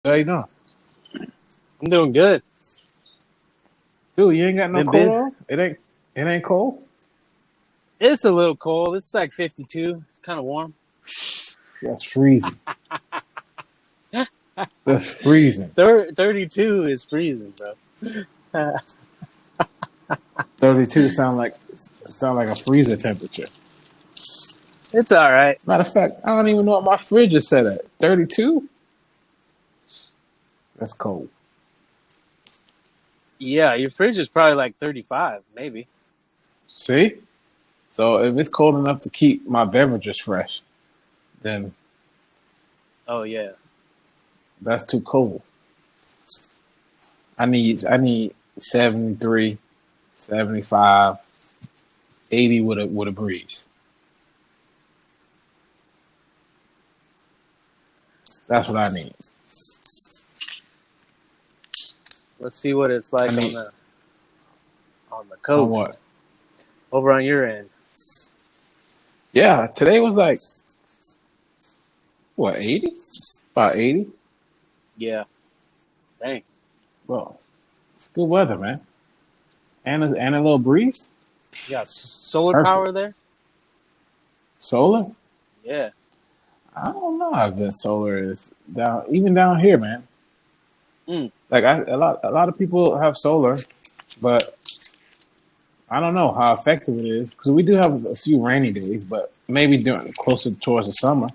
How you doing? I'm doing good. Dude, you ain't got no Been cold busy. on? It ain't cold? It's a little cold. It's like 52. It's kind of warm. That's freezing. That's freezing. 32 is freezing, bro. 32 sound like a freezer temperature. It's all right. Matter of fact, I don't even know what my fridge is set at. 32? That's cold. Yeah, your fridge is probably like 35, maybe. See? So if it's cold enough to keep my beverages fresh, then Oh yeah. that's too cold. I need 73, 75, 80 with a breeze. That's what I need. Let's see what it's I like on need the on what? coast over on your end. Yeah, today was like what, 80? About 80. Yeah. Dang. Well, it's good weather, man. And a little breeze. You got solar Perfect. power there? Solar? Yeah. I don't know how good solar is even down here, man. Mm. Like a lot of people have solar, but I don't know how effective it is because we do have a few rainy days, but maybe during closer towards the summer,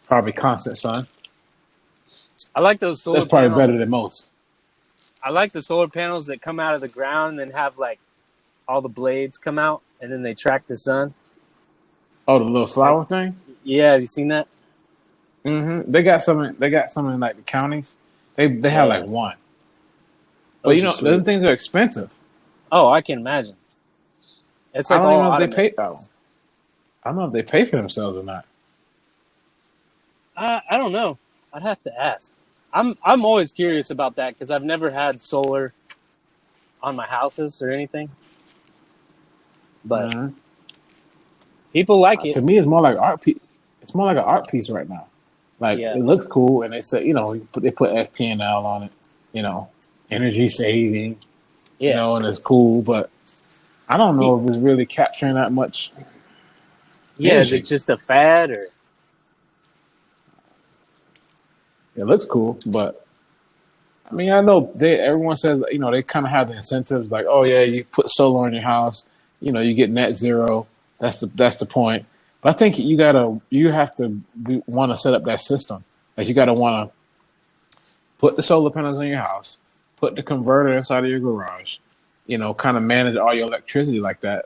probably constant sun. I like those That's solar probably panels. better than most. I like the solar panels that come out of the ground and have like all the blades come out and then they track the sun. Oh, the little Like, flower thing. yeah, have you seen that? They got some. They got some in like the counties. They have like Yeah, one, but those are those sweet. things are expensive. Oh, I can imagine. It's I like don't even all know if they automated. pay. Oh, I don't know if they pay for themselves or not. I don't know. I'd have to ask. I'm always curious about that because I've never had solar on my houses or anything, but hmm people like it. To me, it's more like art. It's more like an art piece right now. Like Yeah, it looks cool, and they say they put FPNL on it. Energy saving. yeah, And it's cool, but I don't Y- know if it's really capturing that much yeah. Is it energy. just a fad or? It looks cool, but I mean, I know everyone says, they kind of have the incentives like, oh yeah, you put solar in your house, you get net zero. That's the point. But I think you have to want to set up that system. Like you got to want to put the solar panels in your house, put the converter inside of your garage, kind of manage all your electricity like that.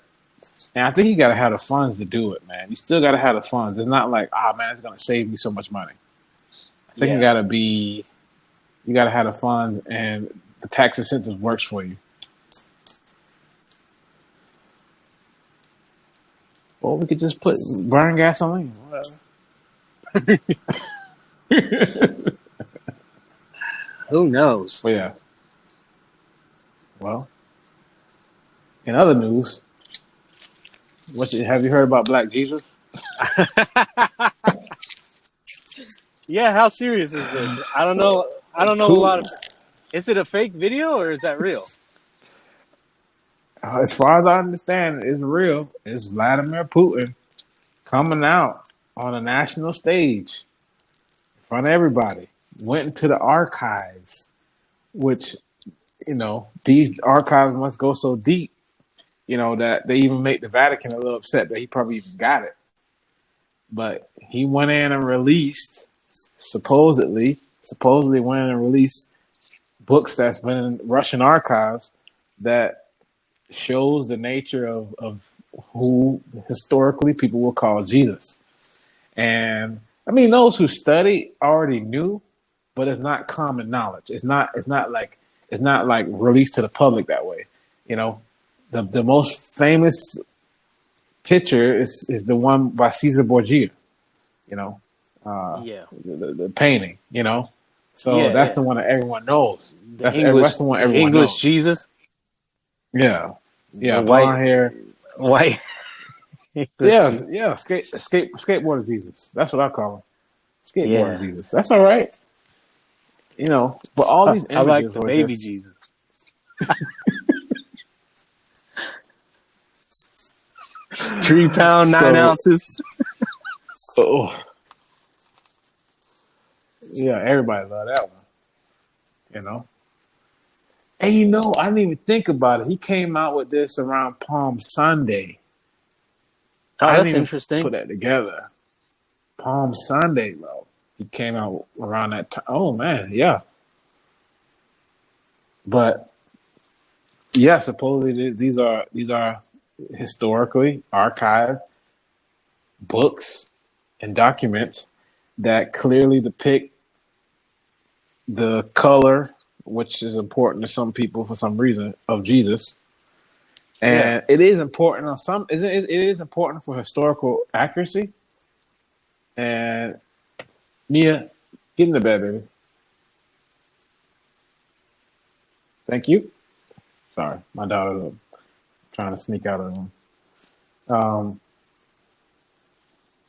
And I think you got to have the funds to do it, man. You still got to have the funds. It's not like, man, it's going to save me so much money. I think Yeah, you got to have the funds and the tax incentive works for you. Or we could just burn gasoline. Whatever. who knows? But yeah, well, in other news, have you heard about Black Jesus? Yeah, how serious is this? I don't know. I don't know a Two, lot of. Is it a fake video or is that real? as far as I understand, it's real. It's Vladimir Putin coming out on a national stage in front of everybody. Went into the archives, which these archives must go so deep, that they even make the Vatican a little upset that he probably even got it. But he went in and released, supposedly went in and released books that's been in Russian archives that shows the nature of who historically people will call Jesus. And I mean, those who study already knew, but it's not common knowledge. It's not like released to the public that way. The most famous picture is the one by Caesar Borgia. You know, Yeah, the painting. So yeah, that's yeah. the one that everyone knows. The That's English, the one the everyone English knows. Jesus, Yeah, the yeah, white, blonde hair. white English Yeah, Jesus. yeah, skateboarder Jesus. That's what I call him. Skateboarder Yeah, Jesus. That's all right. But all these I like images the were baby just Jesus. 3 pound, nine so. ounces. Oh, yeah, everybody loved that one. You know. And I didn't even think about it. He came out with this around Palm Sunday. Oh, I didn't that's even interesting. put that together. Palm Sunday, bro. He came out around that time. Oh man, yeah. But yeah, supposedly these are historically archived books and documents that clearly depict the color, which is important to some people for some reason, of Jesus. Yeah. And it is important on some. It is important for historical accuracy. And Mia, get in the bed, baby. Thank you. Sorry, my daughter's trying to sneak out of the room. Um,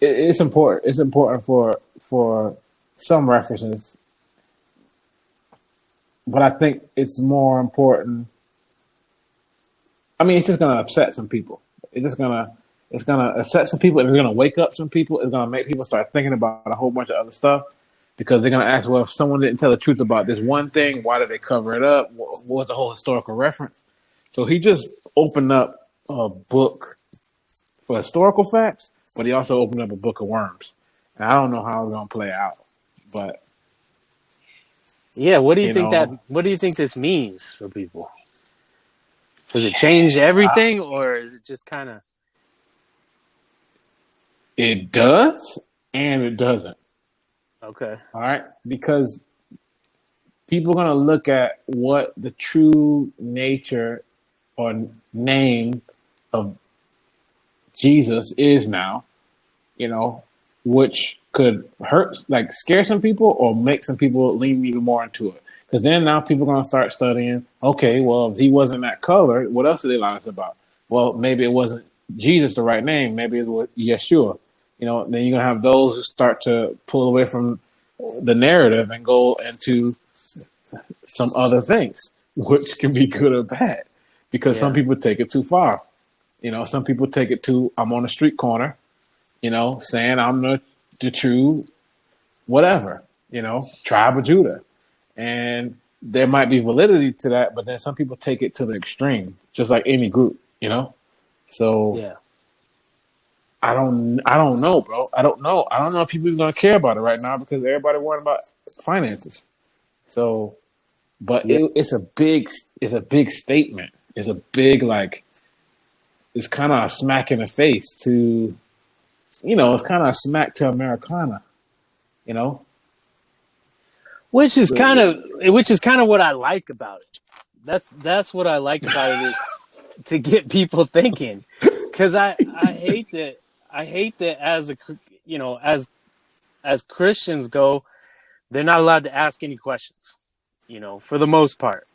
it's important. It's important for some references, but I think it's more important. I mean, it's just gonna upset some people. It's gonna upset some people, and it's gonna wake up some people. It's gonna make people start thinking about a whole bunch of other stuff because they're gonna ask, well, if someone didn't tell the truth about this one thing, why did they cover it up? What was the whole historical reference? So he just opened up a book for historical facts, but he also opened up a book of worms. And I don't know how it's gonna play out, but Yeah. What do you you think know, this means for people? Does it change everything, or is it just kind of it does and it doesn't. okay? All right, because people are gonna look at what the true nature or name of Jesus is now, you know, which could hurt, like scare some people or make some people lean even more into it. Because then now people are going to start studying, okay, well, if he wasn't that color, what else did they lie us about? Well, maybe it wasn't Jesus the right name. Maybe it was Yeshua. Then you're going to have those who start to pull away from the narrative and go into some other things, which can be good or bad because some Yeah. people take it too far. Some people take it to, I'm on a street corner, saying I'm the true whatever, tribe of Judah. And there might be validity to that, but then some people take it to the extreme, just like any group. So Yeah. I don't know, bro. I don't know. I don't know if people are gonna care about it right now because everybody worried about finances. So, but Yeah. it's a big statement. It's a big it's kind of a smack in the face to, it's kind of a smack to Americana, you know. Which is kind The- of what I like about it. That's what I like about it, is to get people thinking, because I hate that as as Christians go, they're not allowed to ask any questions. For the most part,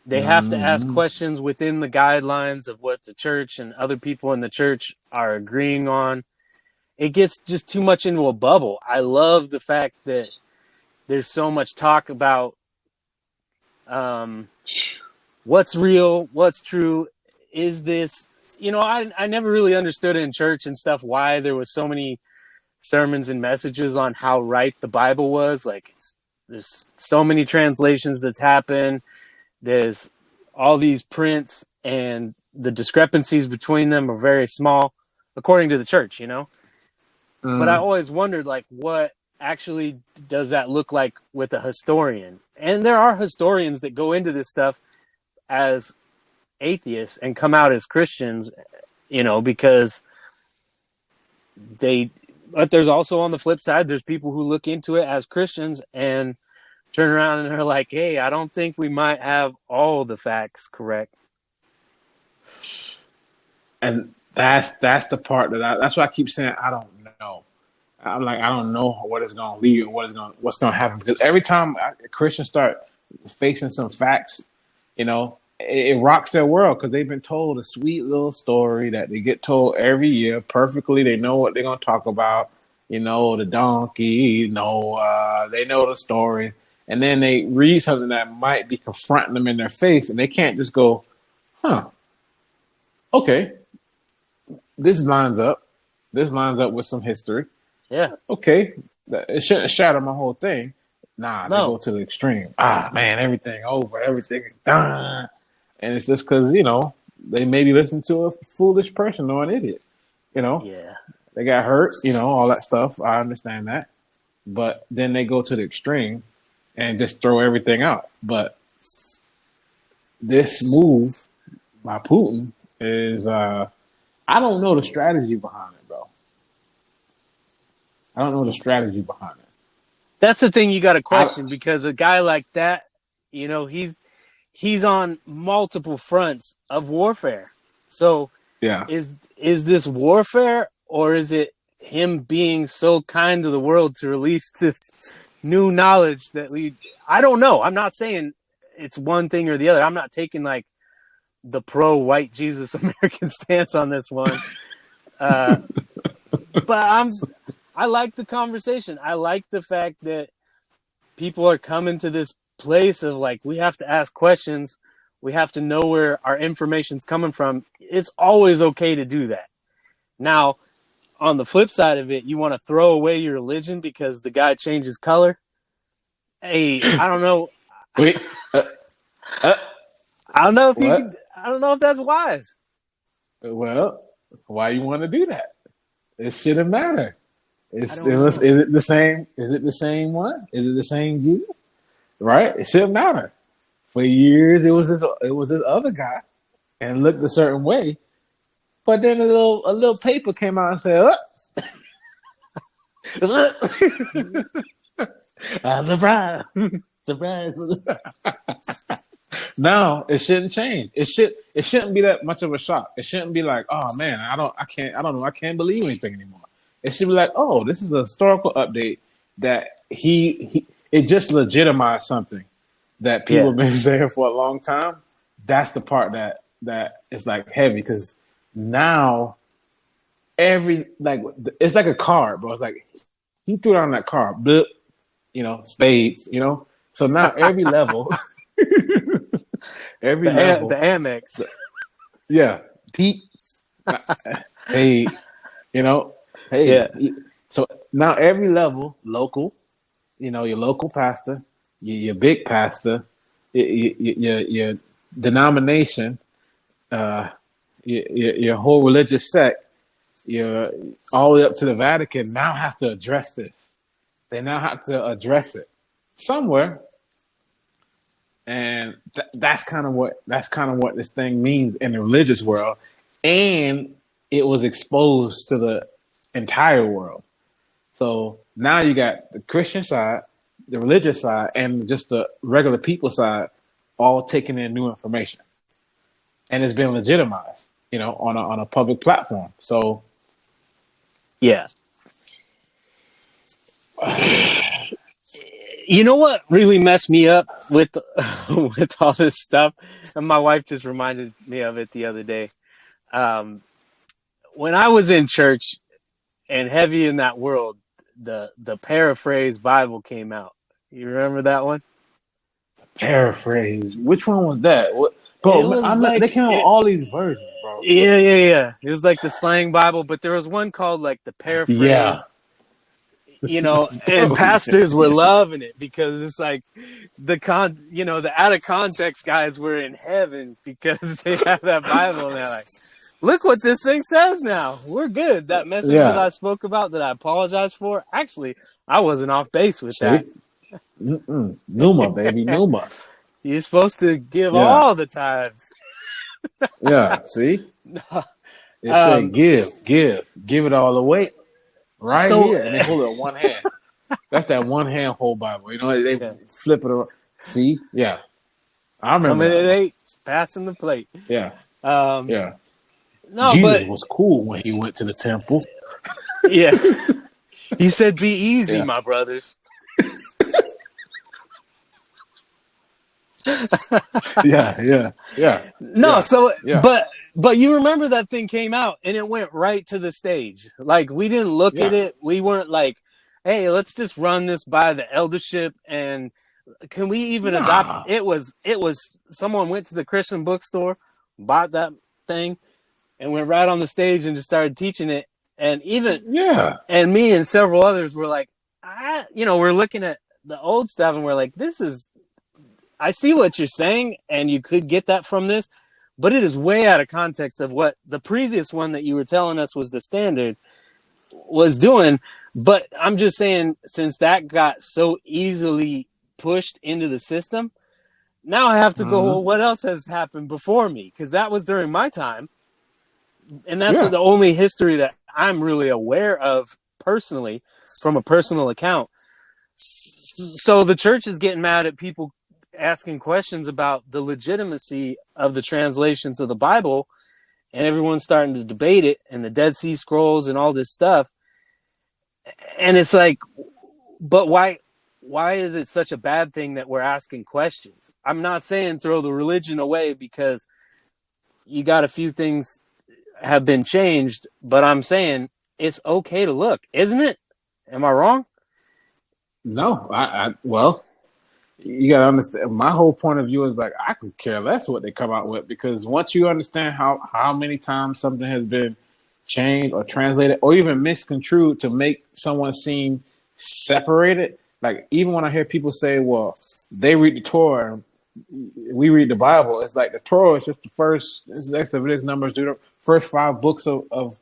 they have to ask Mhm. questions within the guidelines of what the church and other people in the church are agreeing on. It gets just too much into a bubble. I love the fact that there's so much talk about what's real, what's true. Is this, I never really understood in church and stuff why there was so many sermons and messages on how right the Bible was. Like, there's so many translations that's happened. There's all these prints, and the discrepancies between them are very small, according to the church. But I Mm. always wondered, like, what actually does that look like with a historian? And there are historians that go into this stuff as atheists and come out as Christians, because but there's also, on the flip side, there's people who look into it as Christians and turn around and are like, hey, I don't think we might have all the facts correct. And that's the part that's why I keep saying I don't know. I'm like, I don't know what it's gonna lead or what's gonna happen, because every time Christians start facing some facts, it rocks their world because they've been told a sweet little story that they get told every year perfectly. They know what they're gonna talk about. The donkey. They know the story, and then they read something that might be confronting them in their face, and they can't just go, "Huh, okay, this lines up. This lines up with some history. Yeah. Okay, it shouldn't shatter my whole thing." Nah, they go No. to the extreme. Ah, man, everything over, everything is done, and it's just because they maybe listen to a foolish person or an idiot. Yeah. They got hurt, all that stuff. I understand that, but then they go to the extreme and just throw everything out. But this move by Putin is, I don't know the strategy behind it, bro. I don't know the strategy behind it. That's the thing you got to question, because a guy like that, he's on multiple fronts of warfare. So Yeah. is this warfare, or is it him being so kind to the world to release this new knowledge that I don't know. I'm not saying it's one thing or the other. I'm not taking like the pro white Jesus American stance on this one. But I like the conversation. I like the fact that people are coming to this place of like, we have to ask questions. We have to know where our information's coming from. It's always okay to do that. Now, on the flip side of it, you want to throw away your religion because the guy changes color. Hey, I don't know. Wait. I don't know if what? I don't know if that's wise. Well, why you want to do that? It shouldn't matter. Is it the same? Is it the same one? Is it the same Jesus? Right? It shouldn't matter. For years, it was this other guy, and looked a certain way. But then a little paper came out and said, "Surprise, surprise." No, it shouldn't change. It shouldn't be that much of a shock. It shouldn't be like, "Oh man, I can't believe anything anymore." It should be like, "Oh, this is a historical update that it just legitimized something that people have been saying for a long time." That's the part that is like heavy, because now it's like a card, bro. It's like he threw down that card, blip, spades, So now every level, the Amex, yeah, deep, hey, hey. Yeah. So now every level, local, your local pastor, your big pastor, your denomination, your whole religious sect, all the way up to the Vatican now have to address this. They now have to address it somewhere, and that's kind of what this thing means in the religious world, and it was exposed to the entire world. So now you got the Christian side, the religious side, and just the regular people side, all taking in new information, and it's been legitimized, on a public platform. So, yeah. You know what really messed me up with all this stuff, and my wife just reminded me of it the other day. When I was in church and heavy in that world, the Paraphrase Bible came out. You remember that one? Paraphrase. Which one was that? What, bro? They came out all these versions, bro. Yeah. It was like the slang Bible, but there was one called like the Paraphrase. Yeah. And pastors were loving it because it's like the out of context guys were in heaven because they have that Bible and they're like, look what this thing says now. We're good. That message that I spoke about that I apologize for, actually, I wasn't off base with that. Numa, baby, Numa. You're supposed to give all the tithes. Yeah, see? It said give it all away. Right here, and they hold it in one hand. That's that one hand hold Bible. They flip it around. See? Yeah. I remember. Coming at 8, passing the plate. Yeah. Yeah. No, Jesus was cool when he went to the temple. Yeah. He said, "Be easy, my brothers." Yeah. No, but you remember that thing came out and it went right to the stage. Like, we didn't look at it. We weren't like, hey, let's just run this by the eldership and Can we even adopt? Nah. It was someone went to the Christian bookstore, bought that thing, and went right on the stage and just started teaching it. And Yeah. me and several others were like, we're looking at the old stuff and we're like, I see what you're saying, and you could get that from this, but it is way out of context of what the previous one that you were telling us was the standard was doing. But I'm just saying, since that got so easily pushed into the system, now I have to go, Hmm. well, what else has happened before me? Because that was during my time. And that's Yeah. the only history that I'm really aware of personally from a personal account. So the church is getting mad at people asking questions about the legitimacy of the translations of the Bible, and everyone's starting to debate it, and the Dead Sea Scrolls and all this stuff. And it's like, but why is it such a bad thing that we're asking questions? I'm not saying throw the religion away, because you got a few things have been changed, but I'm saying it's okay to look, isn't it? Am I wrong? No. Well, you gotta understand. My whole point of view is like I could care less what they come out with, because once you understand how many times something has been changed or translated or even misconstrued to make someone seem separated, like even when I hear people say, "Well, they read the Torah, we read the Bible," it's like the Torah is just the first. This is Exodus, Numbers, the first 5 books of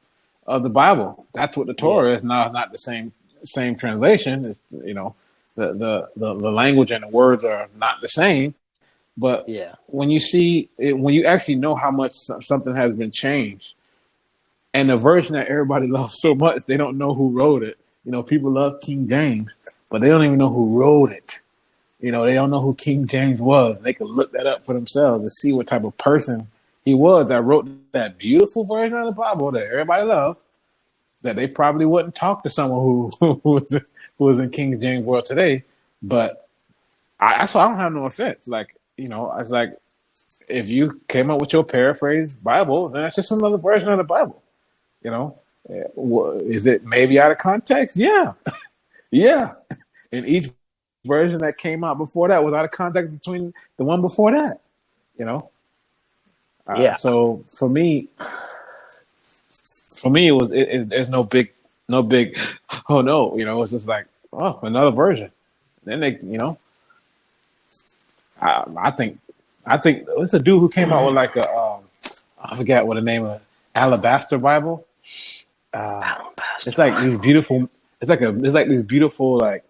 the Bible. That's what the Yeah. Torah is. Now, it's not the same translation. It's, the language and the words are not the same. But Yeah. when you see it, when you actually know how much something has been changed, and the version that everybody loves so much, they don't know who wrote it. People love King James, but they don't even know who wrote it. They don't know who King James was. They can look that up for themselves to see what type of person he was that wrote that beautiful version of the Bible that everybody loved. That they probably wouldn't talk to someone who was in King James world today. But that's why I don't have no offense. Like, it's like if you came up with your paraphrase Bible, then that's just another version of the Bible. You know, is it maybe out of context? Yeah, yeah. And each version that came out before that was out of context between the one before that. You know, Yeah. so for me, there's no big. Oh no, it's just like, oh, another version. Then I think it's a dude who came out with like I forget what the name of Alabaster Bible. It's like these beautiful. It's like these beautiful like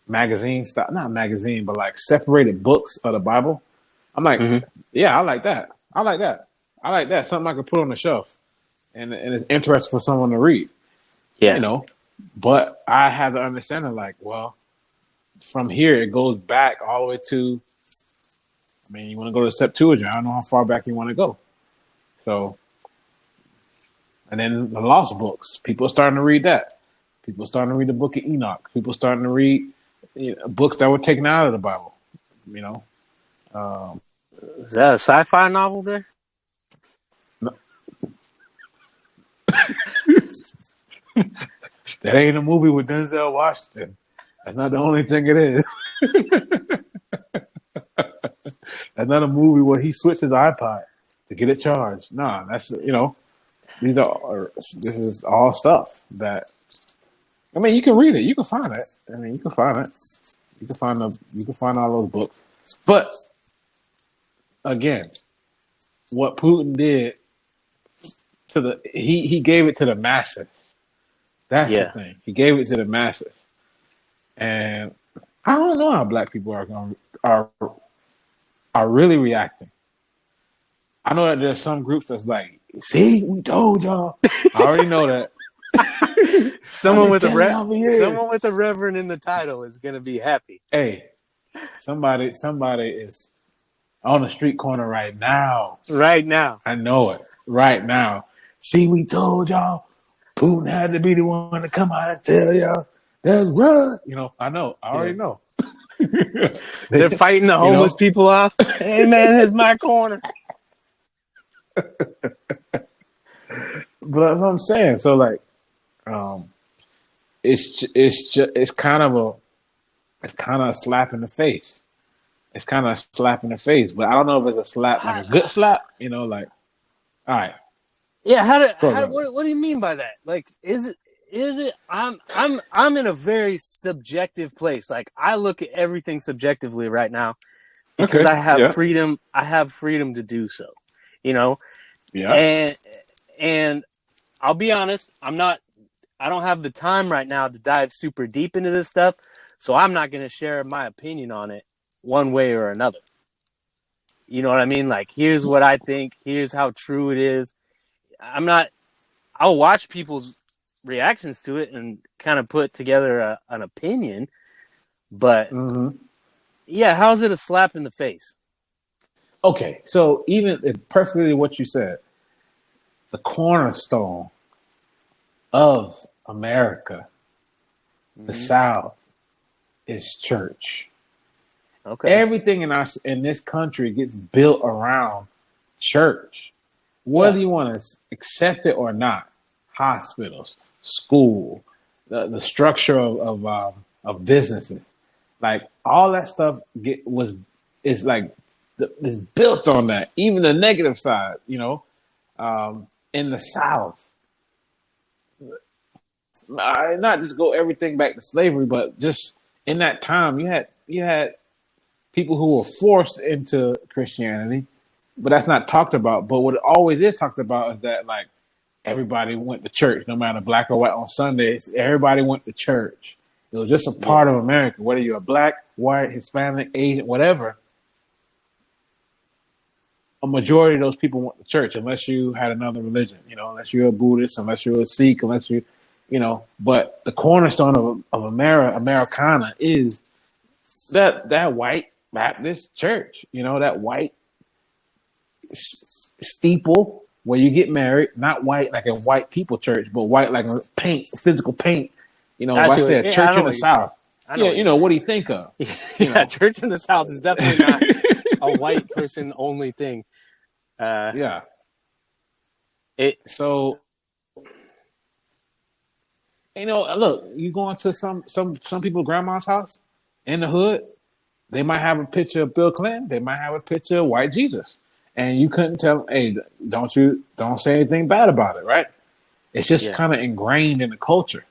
magazine stuff, not magazine, but like separated books of the Bible. I'm like, Mm-hmm. yeah, I like that. I like that. I like that. Something I could put on the shelf, and it's interesting for someone to read. Yeah. You know, but I have to understand it. Like, well, from here it goes back all the way to. I mean, you want to go to Septuagint. I don't know how far back you want to go. So, and then the lost books. People are starting to read that. People are starting to read the Book of Enoch. People are starting to read books that were taken out of the Bible. You know, um, Is that a sci-fi novel there? that ain't a movie with Denzel Washington. That's not the only thing it is. That's not a movie where he switched his iPod to get it charged. Nah, this is all stuff that. I mean, you can read it. You can find it. I mean, you can find it. You can find all those books. But again, what Putin did he gave it to the masses. That's the Yeah. thing. He gave it to the masses, and I don't know how black people are really reacting. I know that there's some groups that's like, "See, we told y'all." I already know that. I've Someone been with a telling y'all for years. someone with a reverend in the title is gonna be happy. Hey, somebody is on the street corner right now. Right now. I know it right now. See, we told y'all. Putin had to be the one to come out and tell y'all that's right. I know. I already Yeah. know. They're fighting the you homeless know, people off. Hey man, here's my corner. but that's what I'm saying. So like, um, it's kind of it's kind of a slap in the face. It's kind of a slap in the face, but I don't know if it's a slap like a good slap. Like, all right, Yeah, program. what do you mean by that? Like, is it I'm in a very subjective place. Like, I look at everything subjectively right now because Okay, yeah, I have freedom to do so, you know? yeah, And I'll be honest, I don't have the time right now to dive super deep into this stuff, so I'm not going to share my opinion on it one way or another. You know what I mean? Like, here's what I think, here's how true it is. I'll watch people's reactions to it and kind of put together an opinion, but mm-hmm. yeah, how's it a slap in the face? Okay. So even perfectly what you said, the cornerstone of America, the Mm-hmm. South, is church. Okay. Everything in this country gets built around church, Yeah. whether you want to accept it or not. Hospitals, school, the structure of businesses, like all that stuff is like is built on that. Even the negative side, in the South, not just go everything back to slavery, but just in that time, you had people who were forced into Christianity, but that's not talked about. But what always is talked about is that like everybody went to church, no matter black or white on Sundays. Everybody went to church. It was just a Yeah. part of America, whether you're black, white, Hispanic, Asian, whatever. A majority of those people went to church, unless you had another religion, unless you're a Buddhist, unless you're a Sikh, unless but the cornerstone of Americana is that white Baptist church, that white steeple where you get married, not white like a white people church, but white like a physical paint. If I said I church know in the what you're saying. South, I know what you're what saying. do you think of? Yeah, church in the South is definitely not a white person only thing. Yeah. It So look, you go into some people's grandma's house in the hood, they might have a picture of Bill Clinton, they might have a picture of white Jesus, and you couldn't tell them, hey, don't say anything bad about it, right? It's just Yeah. kind of ingrained in the culture.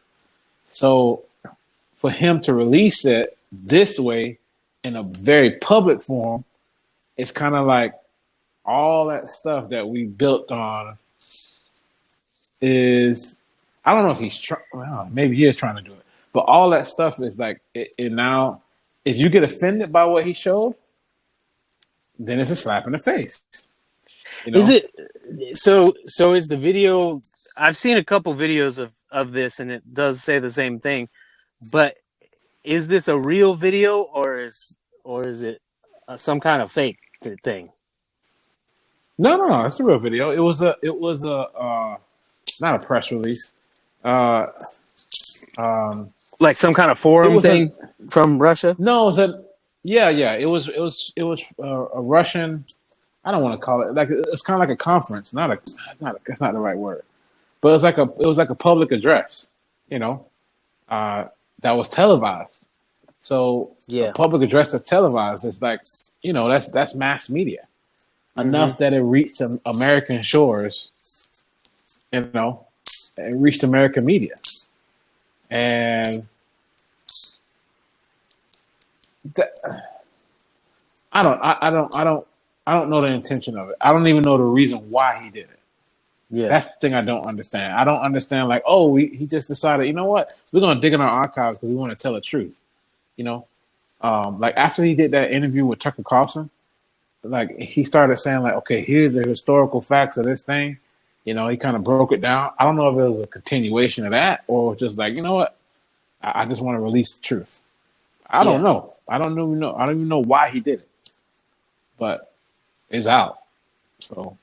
So for him to release it this way in a very public form, it's kind of like all that stuff that we built on is, I don't know if he's trying, well, maybe he is trying to do it, but all that stuff is like, it now, if you get offended by what he showed, then it's a slap in the face. Is it so is the video, I've seen a couple videos of this and it does say the same thing, but is this a real video or is it some kind of fake thing? No, it's a real video. It was not a press release. Uh, Like some kind of it forum was thing from Russia? no, it was yeah. It was a Russian. I don't want to call it like, it's kind of like a conference. That's not the right word, but it was like a public address, you know, that was televised. So a Yeah. public address that's televised is like, that's mass media Mm-hmm. enough that it reached American shores, you know, it reached American media, and I don't know the intention of it. I don't even know the reason why he did it. Yeah. That's the thing I don't understand. I don't understand, like, oh, he just decided, you know what? We're going to dig in our archives because we want to tell the truth. You know, like after he did that interview with Tucker Carlson, like he started saying, like, okay, here's the historical facts of this thing. He kind of broke it down. I don't know if it was a continuation of that or just like, you know what? I just want to release the truth. I don't Yeah. know. I don't even know. I don't even know why he did it, but it's out. So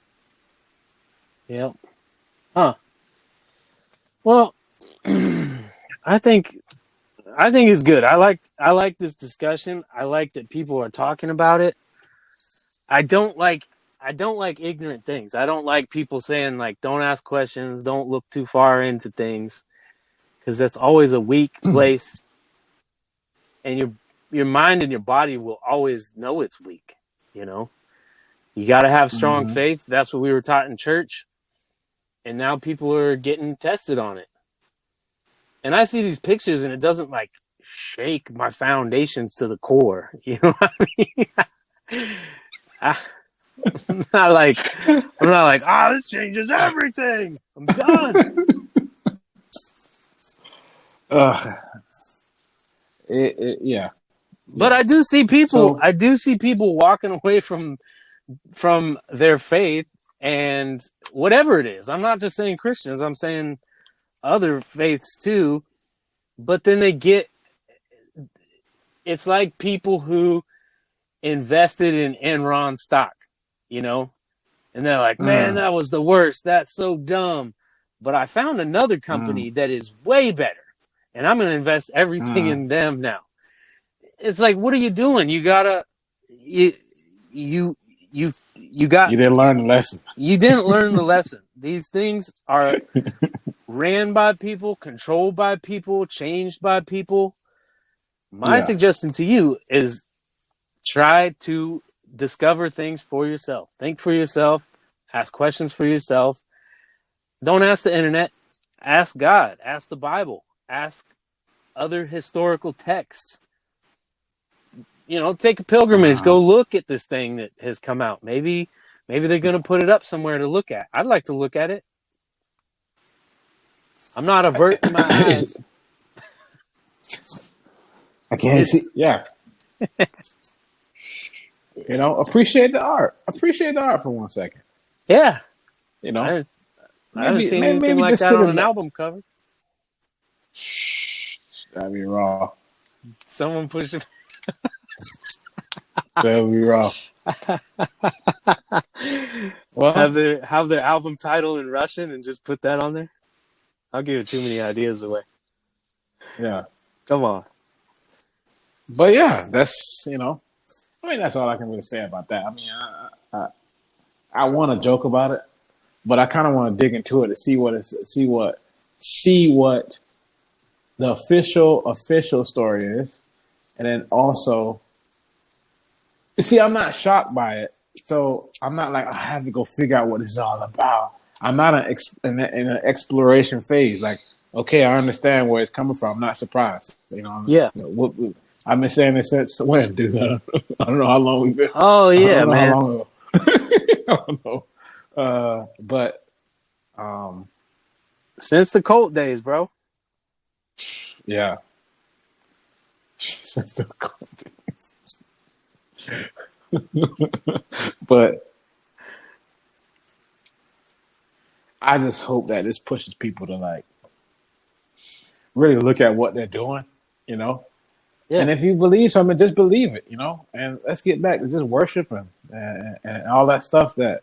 Yeah. Huh. Well, I think it's good. I like this discussion. I like that people are talking about it. I don't like ignorant things. I don't like people saying like don't ask questions, don't look too far into things, because that's always a weak place, and your mind and your body will always know it's weak. You know, you got to have strong Mm-hmm. faith. That's what we were taught in church, and now people are getting tested on it. And I see these pictures, and it doesn't like shake my foundations to the core. You know what I mean? I, I'm not like this changes everything. I'm done. Uh, yeah, But yeah. I do see people. So, I do see people walking away from their faith and whatever it is. I'm not just saying Christians. I'm saying other faiths too. But then they get. It's like people who invested in Enron stock, you know, and they're like, "Man, mm, that was the worst. That's so dumb." But I found another mm, company that is way better, and I'm going to invest everything mm. in them now. It's like, what are you doing? You gotta, you, you, you got, You didn't learn the lesson. you didn't learn the lesson. These things are ran by people, controlled by people, changed by people. My Yeah. suggestion to you is try to discover things for yourself. Think for yourself. Ask questions for yourself. Don't ask the internet. Ask God. Ask the Bible. Ask other historical texts. You know, take a pilgrimage. Uh-huh. Go look at this thing that has come out. Maybe they're going to put it up somewhere to look at. I'd like to look at it. I'm not averting my eyes. I can't see. Yeah. Appreciate the art. Appreciate the art for 1 second. Yeah. You know, I haven't seen anything maybe like just that sit on in an that. album cover. That'd be raw. Someone push it. That'd be raw. Well, have their album title in Russian and just put that on there. I'll give too many ideas away. yeah. Come on. But yeah, that's that's all I can really say about that. I mean, I want to joke about it, but I kind of want to dig into it to see what the official story is, and then also see. I'm not shocked by it, so I'm not like I have to go figure out what this is all about. I'm not in an exploration phase. Like, okay, I understand where it's coming from. I'm not surprised. Yeah. I've been saying this since when, dude? I don't know how long we've been. Oh I yeah, don't know how man. long ago. I don't know. But Since the Colt days, bro. yeah. Since the but I just hope that this pushes people to like really look at what they're doing, Yeah. And if you believe something, just believe it, And let's get back to just worshiping and all that stuff that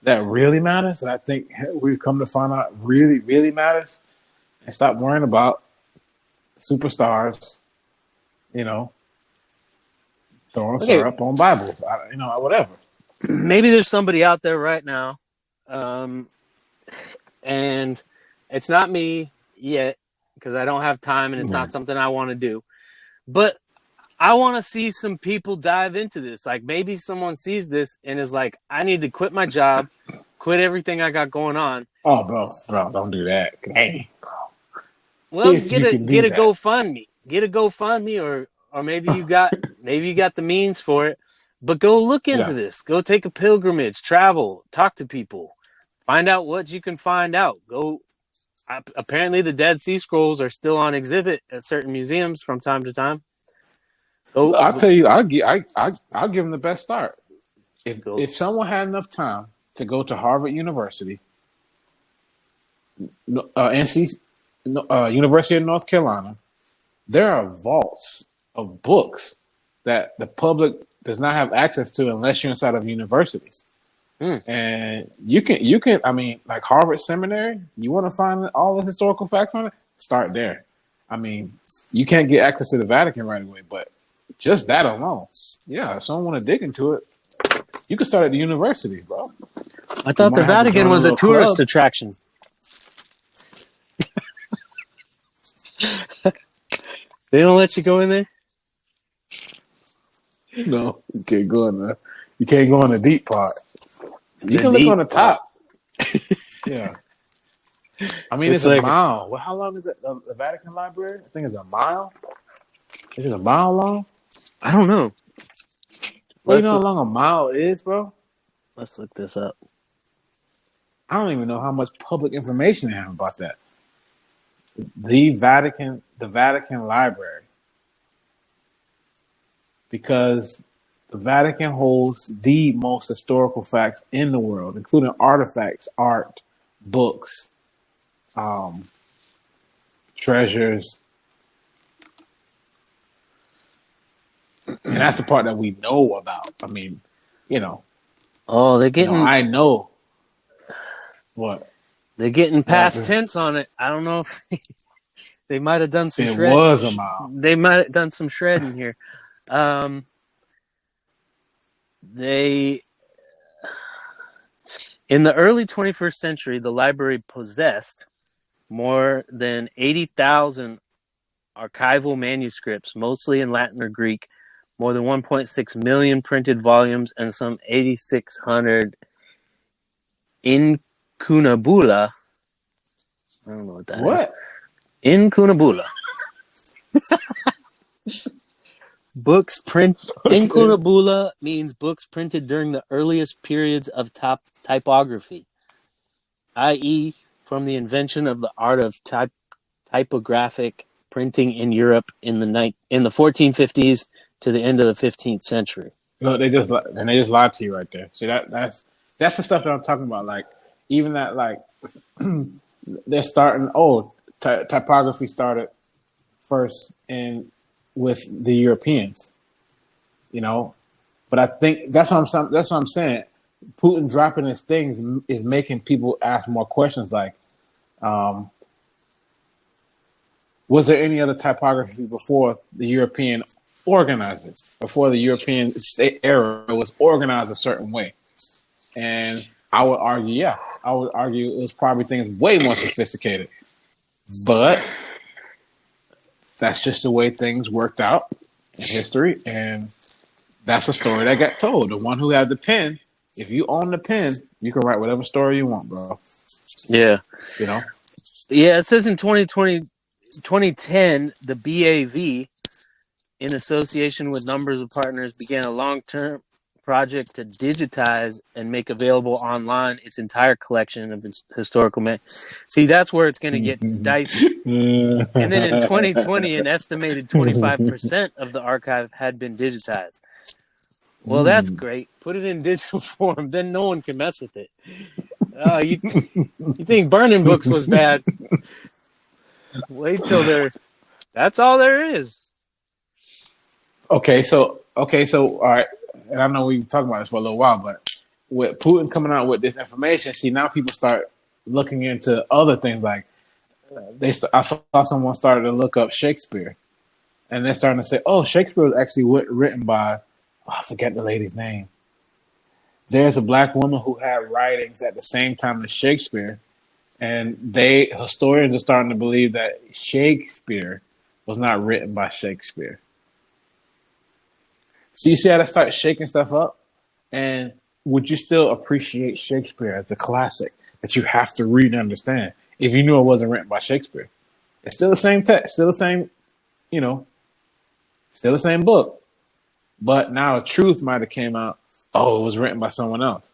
really matters. And I think we've come to find out really, really matters. And stop worrying about superstars, throwing Okay. syrup on Bibles, whatever. Maybe there's somebody out there right now, and it's not me yet because I don't have time and it's not something I want to do. But I want to see some people dive into this. Like maybe someone sees this and is like, I need to quit my job, quit everything I got going on. Oh, bro, don't do that. Hey, Well, if you can get do a that. GoFundMe. Get a GoFundMe or maybe you got the means for it. But go look into this. Go take a pilgrimage, travel, talk to people, find out what you can find out. Apparently the Dead Sea Scrolls are still on exhibit at certain museums from time to time. I'll tell you, I'll give them the best start. If someone had enough time to go to Harvard University, University of North Carolina, there are vaults of books that the public does not have access to unless you're inside of universities. And you can. I mean, like Harvard Seminary, you want to find all the historical facts on it? Start there. I mean, you can't get access to the Vatican right away, but just that alone, yeah. If someone want to dig into it, you can start at the university, bro. I thought the Vatican was a tourist attraction. They don't let you go in there? No, you can't go in the. You can't go in the deep part. You The can look on deep the part. top. Yeah. I mean, it's It's a like, mile. Well, how long is it? The Vatican Library? I think it's a mile. Is it a mile long? I don't know. Well, you Let's know how look, long a mile is, bro? let's look this up. I don't even know how much public information they have about that. The Vatican Library, because the Vatican holds the most historical facts in the world, including artifacts, art, books, um, treasures, and that's the part that we know about. I mean, you know, Oh, I know what they're getting what past happened. tense on it. I don't know if they might have done some It was a shred. mile. They might have done some shredding here. Um, they In the early 21st century, the library possessed more than 80,000 archival manuscripts, mostly in Latin or Greek, more than 1.6 million printed volumes, and some 8,600 incunabula. I don't know what that is. What? Incunabula. Books print Okay. Incunabula means books printed during the earliest periods of typography, i.e., from the invention of the art of typographic printing in Europe in the 1450s to the end of the 15th century. No, they just lied to you right there. See that's the stuff that I'm talking about. Like even that like they're starting. Oh, typography started first in with the Europeans, you know. But I think that's what I'm saying. Putin dropping his things is making people ask more questions. Like, um, was there any other typography before the European organized it? Before the European state era was organized a certain way, and I would argue, yeah, I would argue it was probably things way more sophisticated. But that's just the way things worked out in history, and that's a story that got told. The one who had the pen, if you own the pen, you can write whatever story you want, bro. Yeah. You know? Yeah, it says in 2010, the BAV, in association with numbers of partners, began a long-term project to digitize and make available online its entire collection of historical men. See, that's where it's going to get dicey. And then in 2020, an estimated 25% of the archive had been digitized. Well, that's great. Put it in digital form, then no one can mess with it. You think burning books was bad? Wait till they're. That's all there is. Okay, so all right, and I know we've been talking about this for a little while, but with Putin coming out with this information, see now people start looking into other things. Like I saw someone started to look up Shakespeare, and they're starting to say, "Oh, Shakespeare was actually written by I forget the lady's name." There's a black woman who had writings at the same time as Shakespeare, and historians are starting to believe that Shakespeare was not written by Shakespeare. So you see how that starts shaking stuff up? And would you still appreciate Shakespeare as a classic that you have to read and understand if you knew it wasn't written by Shakespeare? It's still the same text, still the same, you know, still the same book. But now the truth might have came out, oh, it was written by someone else.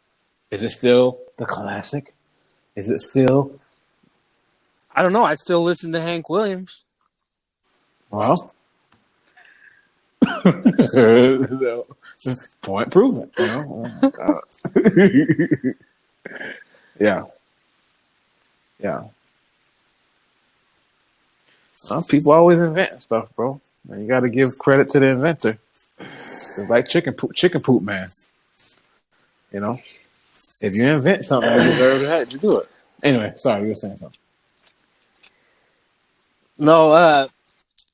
Is it still the classic? Is it still, I don't know. I still listen to Hank Williams. well, point proven, you know? Yeah, yeah. People always invent stuff, bro. And you got to give credit to the inventor. It's like chicken poop man. You know, if you invent something, you deserve to do it. Anyway, sorry, you were saying something. No,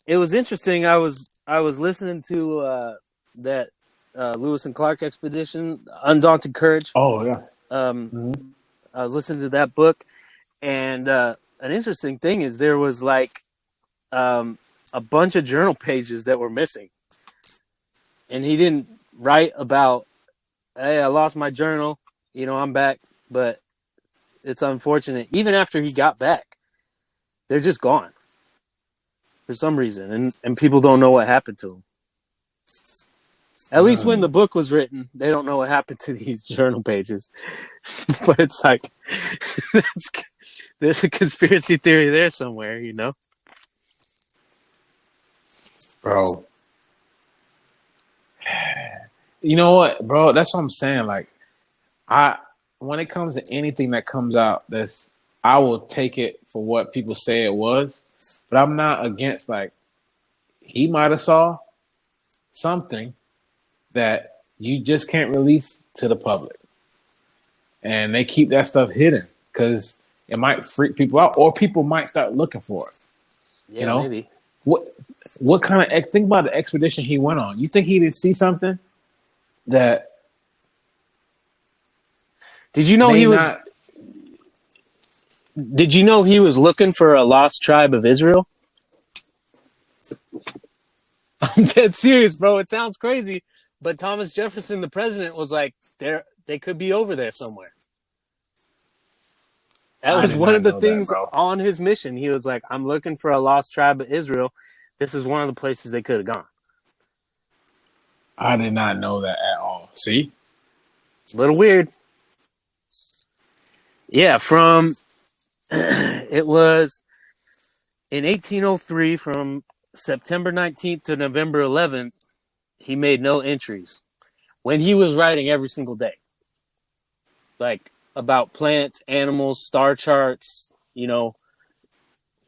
it was interesting. I was listening to that Lewis and Clark expedition, Undaunted Courage. Oh yeah. Um, Mm-hmm. I was listening to that book, and an interesting thing is there was like a bunch of journal pages that were missing, and he didn't write about, hey, I lost my journal, I'm back, but it's unfortunate. Even after he got back, they're just gone for some reason, and people don't know what happened to him. At least when the book was written, they don't know what happened to these journal pages. But it's like, there's a conspiracy theory there somewhere, Bro. You know what, bro? That's what I'm saying. Like, when it comes to anything that comes out, I will take it for what people say it was, but I'm not against, like, he might have saw something that you just can't release to the public, and they keep that stuff hidden because it might freak people out, or people might start looking for it. Yeah, maybe. What kind of, think about the expedition he went on? You think he didn't see something that? Did you know Did you know he was looking for a lost tribe of Israel? I'm dead serious, bro. It sounds crazy, but Thomas Jefferson, the president, was like, they could be over there somewhere. That was one of the things on his mission. He was like, I'm looking for a lost tribe of Israel. This is one of the places they could have gone. I did not know that at all. See? A little weird. Yeah, it was in 1803, from September 19th to November 11th, he made no entries when he was writing every single day. Like, about plants, animals, star charts,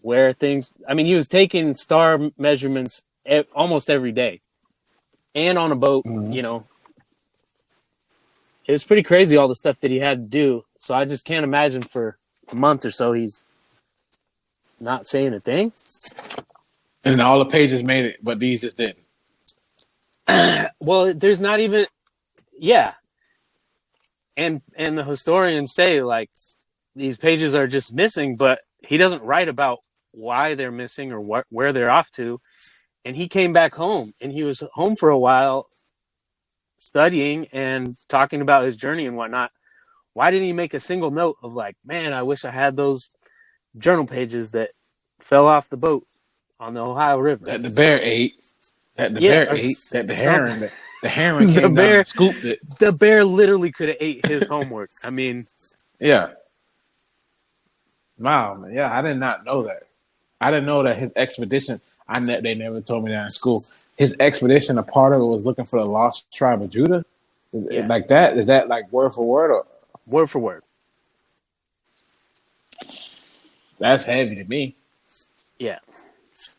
where things. I mean, he was taking star measurements almost every day, and on a boat. Mm-hmm. It was pretty crazy, all the stuff that he had to do. So I just can't imagine for a month or so he's not saying a thing. And all the pages made it, but these just didn't. Well, there's not even, yeah. And the historians say, like, these pages are just missing, but he doesn't write about why they're missing or where they're off to. And he came back home, and he was home for a while studying and talking about his journey and whatnot. Why didn't he make a single note of, like, man, I wish I had those journal pages that fell off the boat on the Ohio River that the bear ate? That the bear ate? That the heron came down and scooped it. The bear literally could have ate his homework. I mean, yeah. Wow, yeah, I did not know that. I didn't know that his expedition. They never told me that in school. His expedition, a part of it was looking for the lost tribe of Judah. Like that? Is that like word for word or word for word? That's heavy to me. Yeah,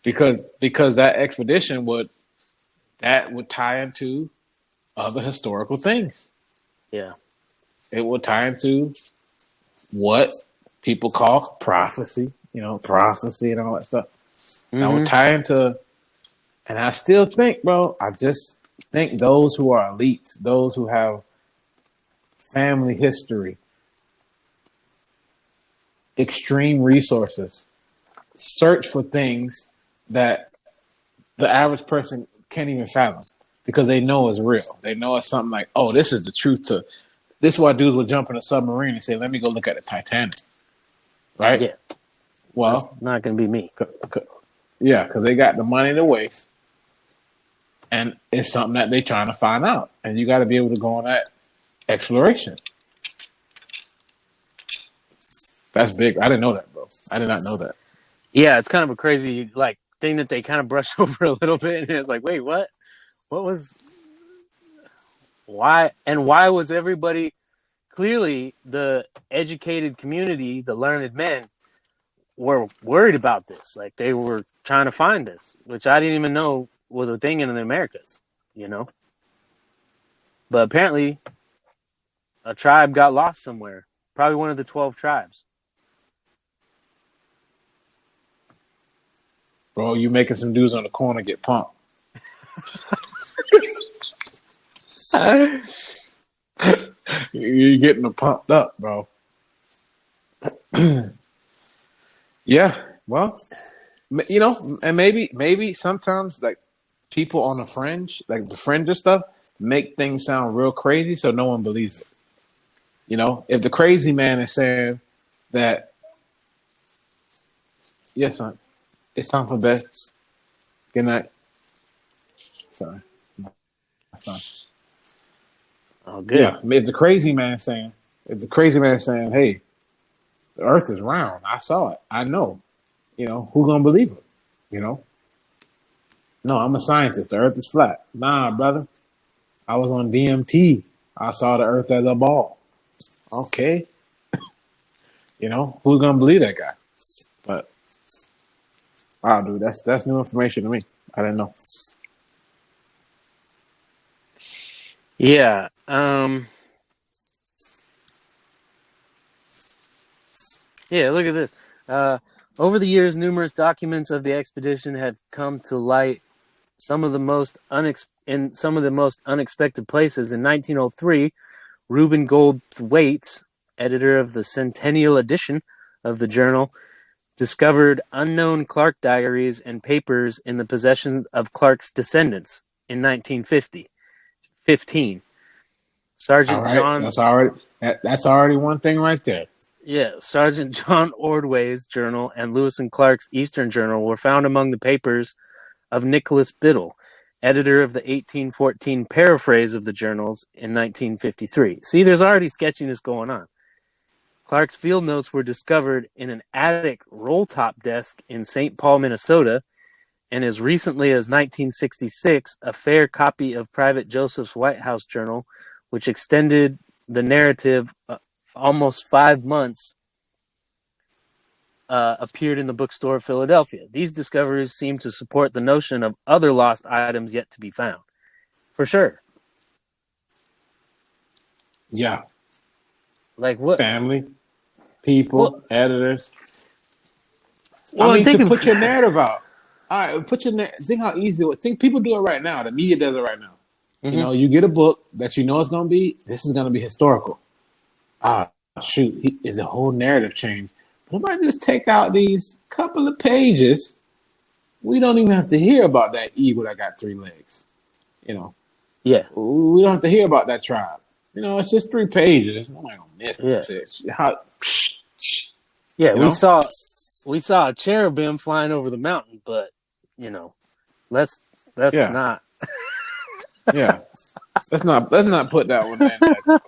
because that expedition would tie into other historical things. Yeah, it would tie into what people call prophecy. Prophecy and all that stuff. Mm-hmm. That would tie into, and I still think, bro, I just think those who are elites, those who have family history, extreme resources, search for things that the average person can't even fathom because they know it's real. They know it's something like, oh, this is the truth to. This is why dudes would jump in a submarine and say, let me go look at the Titanic. Right? Yeah. Well, that's not going to be me. Yeah, because they got the money to waste. And it's something that they're trying to find out. And you got to be able to go on that exploration. That's big. I didn't know that, bro. I did not know that. Yeah, it's kind of a crazy thing that they kind of brush over a little bit. And it's like, wait, what? What was... Why? And why was everybody... Clearly, the educated community, the learned men, were worried about this. Like, they were trying to find this, which I didn't even know was a thing in the Americas, But apparently, a tribe got lost somewhere. Probably one of the 12 tribes. Bro, you making some dudes on the corner get pumped. You're getting them pumped up, bro. Yeah, well, and maybe sometimes, like, people on the fringe, like the fringe stuff, make things sound real crazy so no one believes it. You know, if the crazy man is saying that, yes, son, it's time for bed. Good night. Sorry, my son. Oh, good. Yeah, if the crazy man is saying, hey, the earth is round. I saw it. I know. You know, who gonna believe it? You know? No, I'm a scientist. The earth is flat. Nah, brother. I was on DMT. I saw the earth as a ball. Okay. You know, who's gonna believe that guy? But wow, dude, that's new information to me. I didn't know. Yeah. Yeah, look at this. Over the years, numerous documents of the expedition have come to light some of the most in some of the most unexpected places. In 1903, Reuben Goldthwait, editor of the centennial edition of the journal, discovered unknown Clark diaries and papers in the possession of Clark's descendants in 1915. All Sergeant right, John that's already one thing right there. Sergeant John Ordway's journal and Lewis and Clark's Eastern Journal were found among the papers of Nicholas Biddle, editor of the 1814 paraphrase of the journals in 1953. See, there's already sketchiness going on. Clark's field notes were discovered in an attic roll-top desk in St. Paul, Minnesota, and as recently as 1966, a fair copy of Private Joseph's White House Journal, which extended the narrative almost 5 months, appeared in the bookstore of Philadelphia. These discoveries seem to support the notion of other lost items yet to be found. For sure. Yeah. Like what? Family, people, Well, editors. I well, and mean, think to of put your narrative out. All right, think how easy. Think people do it right now. The media does it right now. You know, you get a book that you know it's going to be. This is going to be historical. Ah, shoot, is a whole narrative change. But if I just take out these couple of pages, we don't even have to hear about that eagle that got 3 legs. You know, yeah, we don't have to hear about that tribe. You know, it's just 3 pages. I'm not gonna miss yeah, it. How, yeah. you We know? saw a cherubim flying over the mountain, but you know, let's Yeah, not. yeah. Let's not put that one in there.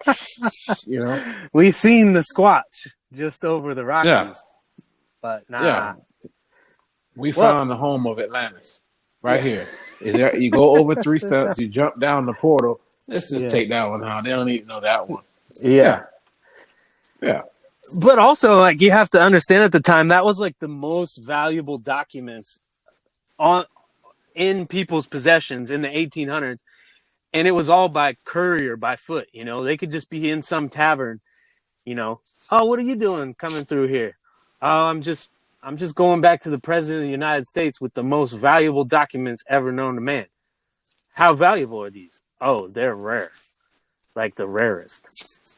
You know? We seen the Squatch just over the Yeah, Rockies, but yeah. nah. We Well, found the home of Atlantis right yeah, here. Is there? You go over 3 steps, you jump down the portal. Let's just yeah, take that one out. They don't even know that one. yeah. Yeah, yeah, But also, like, you have to understand at the time that was like the most valuable documents on in people's possessions in the 1800s, and it was all by courier, by foot. You know, they could just be in some tavern. You know, oh, what are you doing coming through here? Oh, I'm just going back to the president of the United States with the most valuable documents ever known to man. How valuable are these? Oh, they're rare, like the rarest.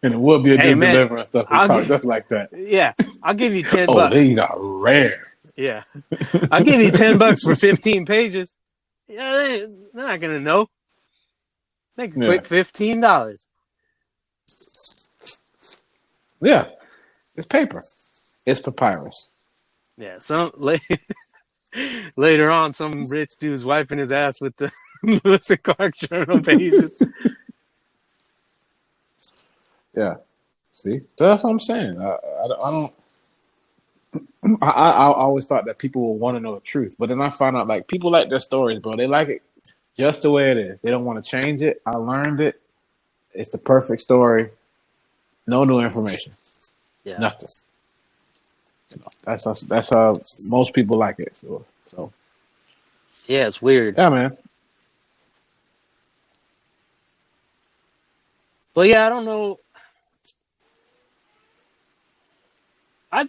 and it would be a Hey good man, deliverance stuff. They I'll talk give just like that. yeah, I'll give you 10 Oh, bucks. these are rare. Yeah, I'll give you 10 bucks for 15 pages. Yeah, they're not gonna know. Make a Yeah, quick $15. yeah. It's paper. It's papyrus. Yeah, later on, some rich dude's wiping his ass with the Lewis and Clark journal pages. Yeah. See, so that's what I'm saying. I don't. I always thought that people will want to know the truth, but then I found out like people like their stories, bro. They like it just the way it is. They don't want to change it. I learned it. It's the perfect story. No new information. Yeah, Nothing. You know, that's how most people like it. So yeah, it's weird. yeah, man. But yeah, I don't know. I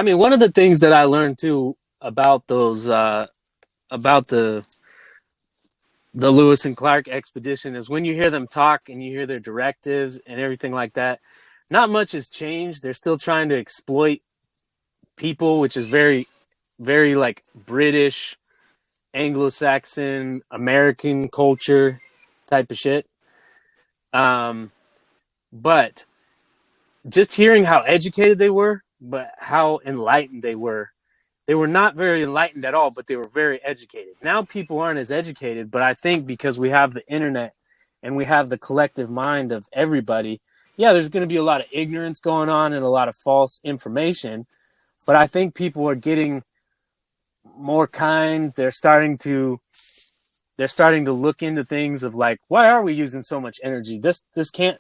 mean, one of the things that I learned too about those, about the Lewis and Clark expedition is when you hear them talk and you hear their directives and everything like that, not much has changed. They're still trying to exploit people, which is very, very like British Anglo-Saxon American culture type of shit. But just hearing how educated they were, but how enlightened they were not very enlightened at all, but they were very educated. Now people aren't as educated, but I think because we have the internet and we have the collective mind of everybody, yeah, there's going to be a lot of ignorance going on and a lot of false information, but I think people are getting more kind. They're starting to look into things of like, why are we using so much energy? This can't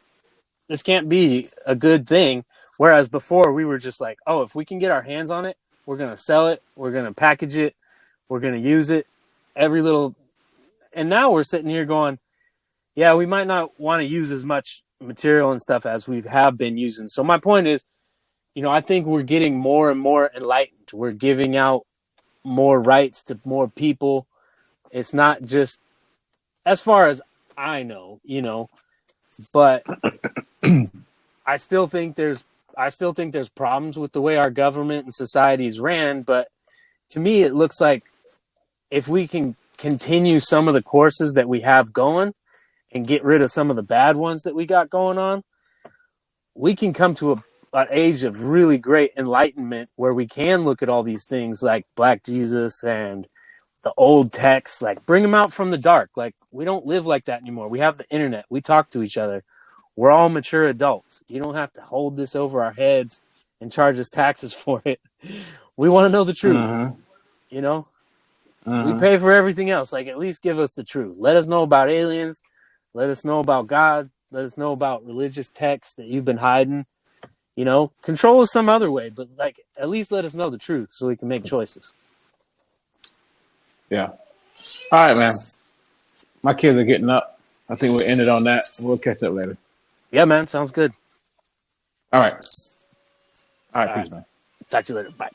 be a good thing. Whereas before we were just like, oh, if we can get our hands on it, we're going to sell it. We're going to package it. We're going to use it every little. And now we're sitting here going, yeah, we might not want to use as much material and stuff as we have been using. So my point is, I think we're getting more and more enlightened. We're giving out more rights to more people. It's not just, as far as I know, but I still think there's problems with the way our government and societies ran. But to me, it looks like if we can continue some of the courses that we have going and get rid of some of the bad ones that we got going on, we can come to an age of really great enlightenment where we can look at all these things like Black Jesus and the old texts, like bring them out from the dark. Like we don't live like that anymore. We have the internet. We talk to each other. We're all mature adults. You don't have to hold this over our heads and charge us taxes for it. We want to know the truth. We pay for everything else. Like, at least give us the truth. Let us know about aliens. Let us know about God. Let us know about religious texts that you've been hiding. Control us some other way, but like, at least let us know the truth so we can make choices. Yeah. All right, man. My kids are getting up. I think we'll end it on that. We'll catch up later. Yeah, man. Sounds good. All right. All right, peace, man. Talk to you later. Bye.